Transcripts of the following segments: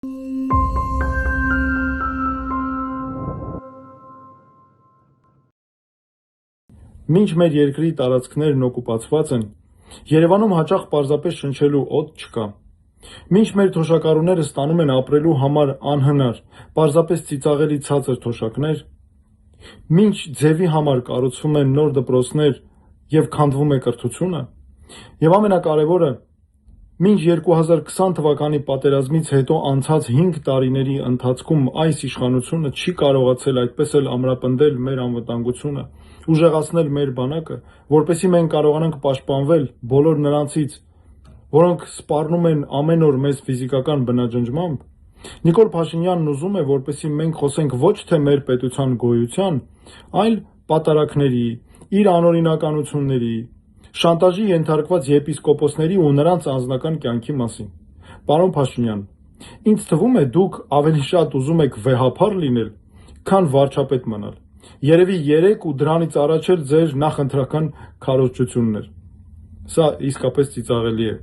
Մինչ մեր երկրի տարածքներն օկուպացված են, Երևանում հաճախ պարզապես շնչելու օդ չկա։ Մինչ մեր թոշակառուները ստանում են ապրելու համար անհնար, պարզապես ծիծաղելի ցածր թոշակներ, մինչ ձևի համար կառուցվում են նոր դպրոցներ և քանդվում է կրթությունը, և ամենակարևորը, մինչ 2020 թվականի պատերազմից հետո անցած 5 տարիների ընթացքում այս իշխանությունը չի կարողացել այդպես էլ ամրապնդել մեր անվտանգությունը, ուժեղացնել մեր բանակը, որպեսզի մենք կարողանանք պաշտպանվել բոլոր նրանցից, որոնք սպառնում են ամեն օր մեզ ֆիզիկական բնաջնջմամբ, Նիկոլ Փաշինյանն ուզում է, որպեսզի մենք խոսենք ոչ թե մեր պետության գոյության, այլ պատարագների, իր անօրինականությունների, շանտաժի ենթարկված եպիսկոպոսների ու նրանց անձնական կյանքի մասին։ Պարոն Փաշինյան, ինձ թվում է դուք ավելի շատ ուզում եք վեհափառ լինել, քան վարչապետ մնալ։ Երևի 3 ու դրանից առաջ էլ ձեր նախընտրական քարոզչությունն էր։ Սա իսկապես ծիծաղելի է։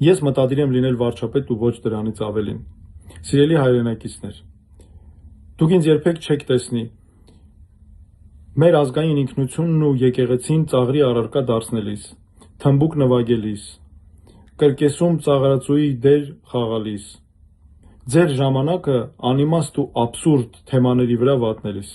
Ես մտադիր եմ լինել վարչապետ ու ոչ դրանից ավելին։ Սիրելի հայրենակիցներ, դուք ինձ երբեք չեք տեսնի մեր ազգային ինքնությունն ու եկեղեցին ծաղրի առարկա դարձնելիս, թմբուկ նվագելիս, կրկեսում ծաղրածուի դեր խաղալիս, ձեր ժամանակը անիմաստ ու աբսուրդ թեմաների վրա վատնելիս։